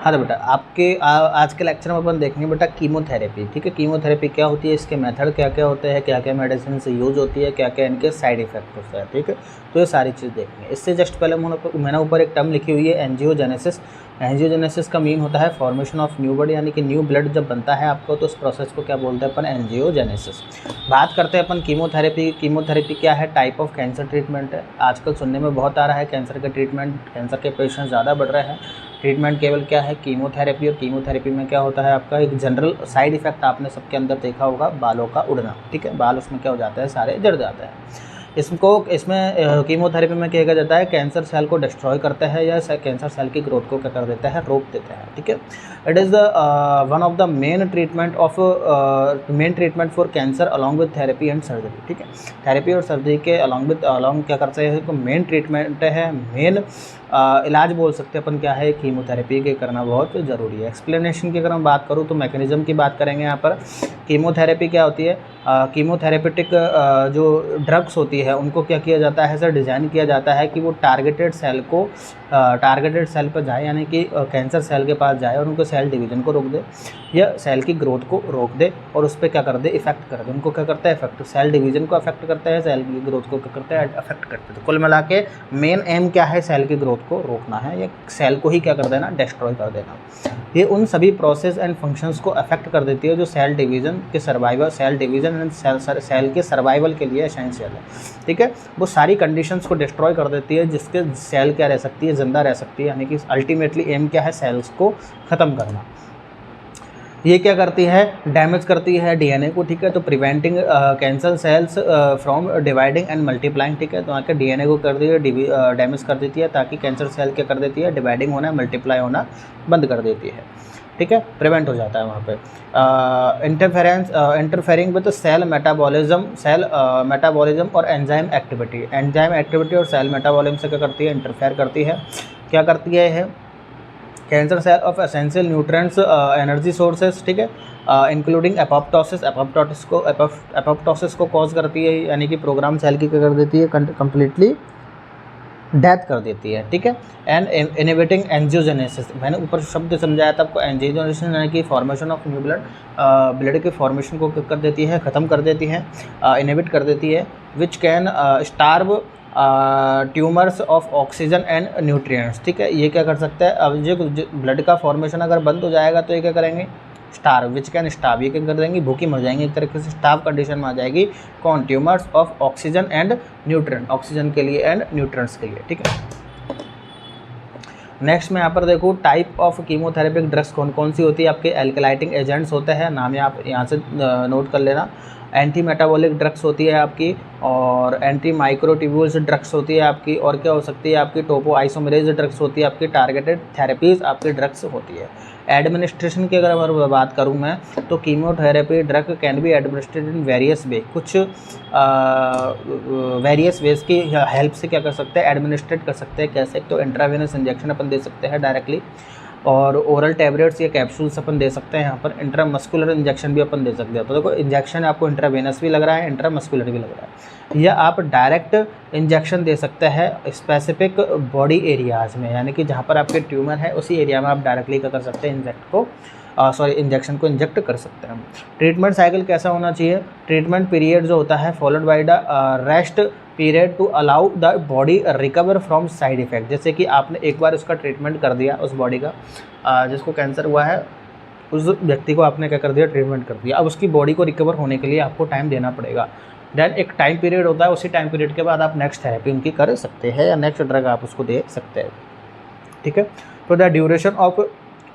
हाँ तो बेटा आपके आज के लेक्चर में अपन देखेंगे बेटा कीमोथेरेपी। ठीक है, कीमोथेरेपी क्या होती है, इसके मेथड क्या क्या होते हैं, क्या क्या मेडिसिन से यूज होती है, क्या क्या इनके साइड इफेक्ट होते हैं। ठीक है, तो ये सारी चीज़ देखेंगे। इससे जस्ट पहले मैंने ऊपर एक टर्म लिखी हुई है एंजियोजेनेसिस। एंजियोजेनेसिस का मीन होता है फॉर्मेशन ऑफ न्यू ब्लड, यानी कि न्यू ब्लड जब बनता है आपको तो उस प्रोसेस को क्या बोलते हैं अपन, एंजियोजेनेसिस। बात करते हैं अपन कीमोथेरेपी। कीमोथेरेपी क्या है, टाइप ऑफ कैंसर ट्रीटमेंट है। आजकल सुनने में बहुत आ रहा है कैंसर का ट्रीटमेंट, कैंसर के पेशेंट ज़्यादा बढ़ रहे हैं। ट्रीटमेंट केवल क्या है, कीमोथेरेपी। और कीमोथेरेपी में क्या होता है आपका एक जनरल साइड इफेक्ट आपने सबके अंदर देखा होगा, बालों का उड़ना। ठीक है, बाल उसमें क्या हो जाता है, सारे जड़ जाते हैं। इसमें कीमोथेरेपी में क्या किया जाता है, कैंसर सेल को डिस्ट्रॉय करता है या कैंसर सेल की ग्रोथ को क्या कर देता है, रोक देता है। ठीक है, it is one of the main treatment for cancer along with therapy and surgery. ठीक है, थेरेपी और सर्जरी के अलॉन्ग क्या करते हैं, तो मेन ट्रीटमेंट है, मेन इलाज बोल सकते हैं अपन क्या है, कीमोथेरेपी के करना बहुत ज़रूरी है। एक्सप्लेनेशन की अगर हम बात करूँ तो मैकेनिज्म की बात करेंगे यहाँ पर। कीमोथेरेपी क्या होती है, कीमोथेरेपेटिक जो ड्रग्स होती है उनको क्या किया जाता है सर, डिज़ाइन किया जाता है कि वो टारगेटेड सेल पर जाए, यानी कि कैंसर सेल के पास जाए और उनको सेल डिवीजन को रोक दे या सेल की ग्रोथ को रोक दे और उस पर क्या कर दे, इफेक्ट कर दे। उनको क्या करता है, इफेक्ट, सेल डिवीजन को अफेक्ट करता है, सेल की ग्रोथ को क्या करता है, अफेक्ट करता है। तो कुल मिला के मेन एम क्या है, सेल की ग्रोथ को रोकना है या सेल को ही क्या कर देना, डिस्ट्रॉय कर देना। ये उन सभी प्रोसेस एंड फंक्शंस को अफेक्ट कर देती है जो सेल डिवीजन एंड सेल के सर्वाइवल के लिए एसेंशियल है। ठीक है, वो सारी कंडीशंस को डिस्ट्रॉय कर देती है जिसके सेल क्या रह सकती है, जिंदा रह सकती है, यानी कि अल्टीमेटली एम क्या है, सेल्स को ख़त्म करना। ये क्या करती है, डैमेज करती है डीएनए को। ठीक है, तो preventing cancer cells from dividing and multiplying. ठीक है, तो वहाँ के डीएनए को कर दी डैमेज कर देती है, ताकि कैंसर सेल क्या कर देती है, डिवाइडिंग होना, मल्टीप्लाई होना बंद कर देती है। ठीक है, प्रिवेंट हो जाता है वहाँ पे। इंटरफेरिंग विद सेल मेटाबॉलिज्म और एंजाइम एक्टिविटी और सेल मेटाबॉलिज्म से क्या करती है, इंटरफेयर करती है। क्या करती है, cancer cell of essential nutrients energy sources. ठीक है, इंक्लूडिंग एपोप्टोसिस को कॉज करती है, यानी कि प्रोग्राम सेल की क्या कर देती है, कम्प्लीटली डेथ कर देती है। ठीक है, एंड इनहिबिटिंग एंजियोजेनेसिस, मैंने ऊपर शब्द समझाया था आपको, एंजियोजेनेसिस यानी कि फॉर्मेशन ऑफ न्यू ब्लड के फॉर्मेशन को कर देती है, ख़त्म कर देती है, इनहिबिट कर देती है, which can starve tumours of oxygen and nutrients. ठीक है, ये क्या कर सकता है, अब जो ब्लड का फॉर्मेशन अगर बंद हो जाएगा तो ये क्या करेंगे, स्टार्व, विच कैन स्टार्व, ये क्या कर देंगे, भूखी मर जाएंगे, एक तरीके से स्टार्व कंडीशन में आ जाएगी। कौन, tumours of oxygen and nutrient, oxygen के लिए एंड न्यूट्रिएंट्स के लिए। ठीक है, नेक्स्ट में यहाँ पर देखो टाइप ऑफ कीमोथेरेपिक ड्रग्स कौन कौन सी होती है, आपके एल्कलाइटिंग एजेंट्स होते हैं, नाम आप यहाँ से नोट कर लेना। एंटी मेटाबॉलिक ड्रग्स होती है आपकी, और एंटी माइक्रोट्यूब्यूल्स ड्रग्स होती है आपकी, और क्या हो सकती है आपकी, टोपो आइसोमेरेज ड्रग्स होती है आपकी, टारगेटेड थेरेपीज़ आपकी ड्रग्स होती है। एडमिनिस्ट्रेशन की अगर बात करूं मैं तो chemotherapy drug can be administrated in various वे, कुछ वेरियस वेज की हेल्प से क्या कर सकते हैं, एडमिनिस्ट्रेट कर सकते हैं। कैसे, तो इंट्रावेनस इंजेक्शन अपन दे सकते हैं डायरेक्टली, और ओरल टैबलेट्स या कैप्सूल्स अपन दे सकते हैं। यहाँ पर इंट्रामस्कुलर इंजेक्शन भी अपन दे सकते हैं। तो देखो इंजेक्शन आपको इंट्रावेनस भी लग रहा है, इंट्रामस्कुलर भी लग रहा है, या आप डायरेक्ट इंजेक्शन दे सकते हैं स्पेसिफिक बॉडी एरियाज़ में, यानी कि जहाँ पर आपके ट्यूमर है उसी एरिया में आप डायरेक्टली क्या कर सकते हैं, इंजेक्शन को इंजेक्ट कर सकते हैं। ट्रीटमेंट साइकिल कैसा होना चाहिए, ट्रीटमेंट पीरियड जो होता है followed by the rest period to allow the body recover from side effect. जैसे कि आपने एक बार उसका ट्रीटमेंट कर दिया, उस बॉडी का जिसको कैंसर हुआ है उस व्यक्ति को आपने क्या कर दिया, ट्रीटमेंट कर दिया, अब उसकी बॉडी को रिकवर होने के लिए आपको टाइम देना पड़ेगा। देन एक टाइम पीरियड होता है, उसी टाइम पीरियड के बाद आप नेक्स्ट थेरेपी उनकी कर सकते हैं या नेक्स्ट ड्रग आप उसको दे सकते हैं। ठीक है, तो the duration of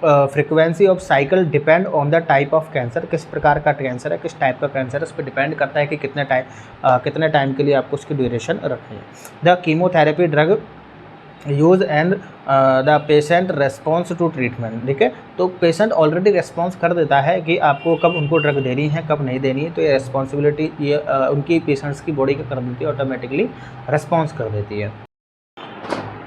frequency of cycle depend on the type of cancer, किस प्रकार का कैंसर है, किस टाइप का कैंसर है, उस पर डिपेंड करता है कि कितने टाइम के लिए आपको उसकी ड्यूरेशन रखनी है। The chemotherapy drug use and the patient response to treatment. ठीक है, तो पेशेंट ऑलरेडी रेस्पॉन्स कर देता है कि आपको कब उनको ड्रग देनी है, कब नहीं देनी है, तो ये रेस्पॉन्सिबिलिटी ये उनकी पेशेंट्स की बॉडी का कर देती है, ऑटोमेटिकली रेस्पॉन्स कर देती है।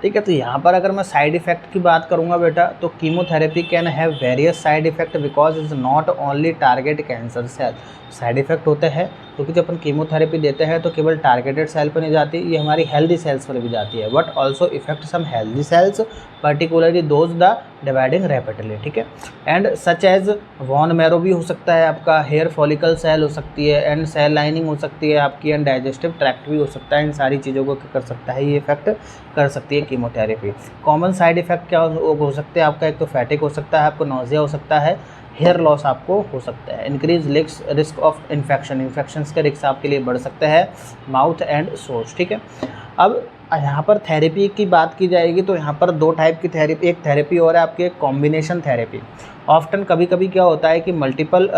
ठीक है, तो यहाँ पर अगर मैं साइड इफेक्ट की बात करूँगा बेटा, तो chemotherapy can have various side effect because is not only target cancer cell. Side effect होते हैं क्योंकि जब अपन कीमोथेरेपी देते हैं तो केवल टारगेटेड सेल पर नहीं जाती, ये हमारी हेल्दी सेल्स पर भी जाती है, but also effect some healthy cells particularly those the dividing rapidly, ठीक है। And such as bone marrow भी हो सकता है आपका, हेयर फॉलिकल सेल हो सकती है, एंड सेल लाइनिंग हो सकती है आपकी, एंड डाइजेस्टिव ट्रैक्ट भी हो सकता है। इन सारी चीज़ों को कर सकता है, ये इफेक्ट कर सकती है कीमोथेरेपी। कॉमन साइड इफेक्ट क्या हो सकते हैं आपका, एक तो फैटिक हो सकता है, आपको नोजिया हो सकता है, हेयर लॉस आपको हो सकता है, इंक्रीज रिस्क ऑफ इन्फेक्शंस का रिस्क आपके लिए बढ़ सकता है, माउथ एंड सोर्स, ठीक है। अब यहाँ पर थेरेपी की बात की जाएगी तो यहाँ पर दो टाइप की थेरेपी, एक थेरेपी और है आपके कॉम्बिनेशन थेरेपी। ऑफ्टन कभी कभी क्या होता है कि multiple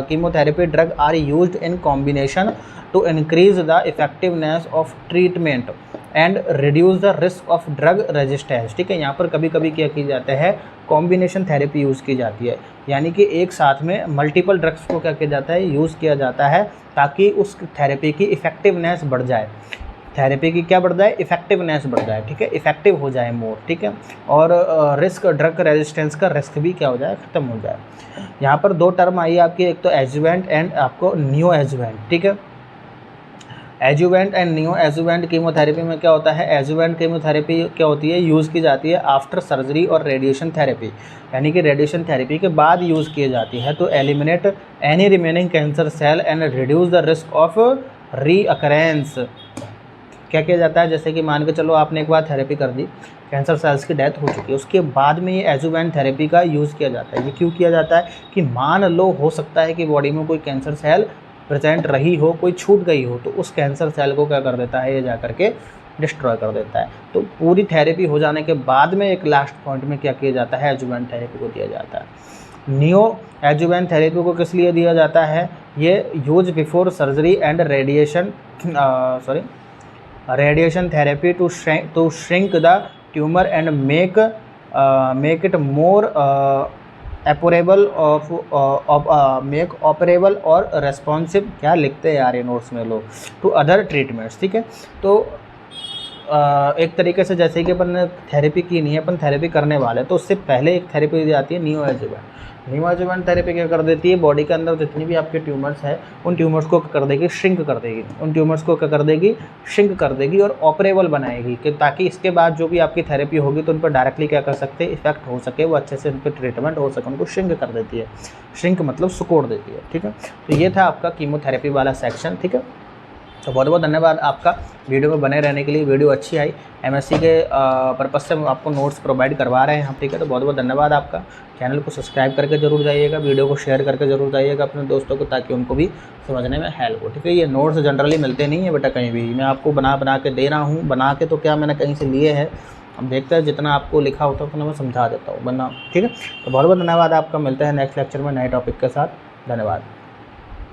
chemotherapy drug are used in combination to increase the effectiveness of treatment and reduce the risk of drug resistance, ठीक है। यहाँ पर कभी कभी क्या की जाता है, कॉम्बिनेशन थेरेपी यूज़ की जाती है, यानी कि एक साथ में मल्टीपल ड्रग्स को क्या किया जाता है, यूज़ किया जाता है, ताकि उस थेरेपी की इफेक्टिवनेस बढ़ जाए, थेरेपी की क्या बढ़ जाए, इफेक्टिवनेस बढ़ जाए, ठीक है, इफेक्टिव हो जाए मोर, ठीक है। और रिस्क, ड्रग रेजिस्टेंस का रिस्क भी क्या हो जाए, ख़त्म हो जाए। यहाँ पर दो टर्म आई आपकी, एक तो एडजुवेंट एंड आपको नियो एडजुवेंट, ठीक है। Adjuvant and neo adjuvant chemotherapy में क्या होता है, एडजुवेंट कीमोथेरेपी क्या होती है, यूज़ की जाती है आफ्टर सर्जरी और रेडिएशन थेरेपी, यानी कि रेडिएशन थेरेपी के बाद यूज़ की जाती है तो eliminate any remaining cancer cell and reduce the risk of recurrence. क्या किया जाता है, जैसे कि मान के चलो आपने एक बार थेरेपी कर दी, कैंसर सेल्स की डेथ हो चुकी है, उसके बाद में ये एडजुवेंट थेरेपी का यूज़ किया जाता है। ये क्यों किया जाता है कि मान लो हो सकता है कि बॉडी में कोई कैंसर सेल प्रेजेंट रही हो, कोई छूट गई हो, तो उस कैंसर सेल को क्या कर देता है, ये जा करके डिस्ट्रॉय कर देता है। तो पूरी थेरेपी हो जाने के बाद में एक लास्ट पॉइंट में क्या किया जाता है, एडजुवेंट थेरेपी को दिया जाता है। नियो एडजुवेंट थेरेपी को किस लिए दिया जाता है, ये use before surgery and radiation therapy to shrink the tumour and make it more operable make operable और रेस्पॉन्सिव, क्या लिखते हैं यार ये नोट्स में लोग, टू अदर ट्रीटमेंट्स, ठीक है। तो एक तरीके से जैसे कि अपन थेरेपी की नहीं है, अपन थेरेपी करने वाले, तो उससे पहले एक थेरेपी दी जाती है neo adjuvant. Neo adjuvant therapy क्या कर देती है, बॉडी के अंदर जितनी भी आपके ट्यूमर्स है, उन ट्यूमर्स को कर देगी, श्रिंक कर देगी, उन ट्यूमर्स को क्या कर देगी, श्रिंक कर देगी और ऑपरेबल बनाएगी, कि ताकि इसके बाद जो भी आपकी थेरेपी होगी तो उन पर डायरेक्टली क्या कर सकते हैं, इफेक्ट हो सके, वो अच्छे से उन पर ट्रीटमेंट हो सके, उनको श्रिंक कर देती है। श्रिंक मतलब सिकोड़ देती है, ठीक है। तो ये था आपका कीमोथेरेपी वाला सेक्शन, ठीक है। तो बहुत बहुत धन्यवाद आपका वीडियो में बने रहने के लिए। वीडियो अच्छी आई, एमएससी के पर्पज़ से हम आपको नोट्स प्रोवाइड करवा रहे हैं हम, ठीक है। तो बहुत बहुत धन्यवाद आपका। चैनल को सब्सक्राइब करके जरूर जाइएगा, वीडियो को शेयर करके जरूर जाइएगा अपने दोस्तों को, ताकि उनको भी समझने में हेल्प हो, ठीक है। ये नोट्स जनरली मिलते नहीं है बेटा कहीं भी, मैं आपको बना के दे रहा हूँ, बना के तो क्या मैंने कहीं से लिए है, अब देखते हैं जितना आपको लिखा होता है उतना मैं समझा देता हूँ, बना, ठीक है। तो बहुत बहुत धन्यवाद आपका, मिलते हैं नेक्स्ट लेक्चर में नए टॉपिक के साथ, धन्यवाद।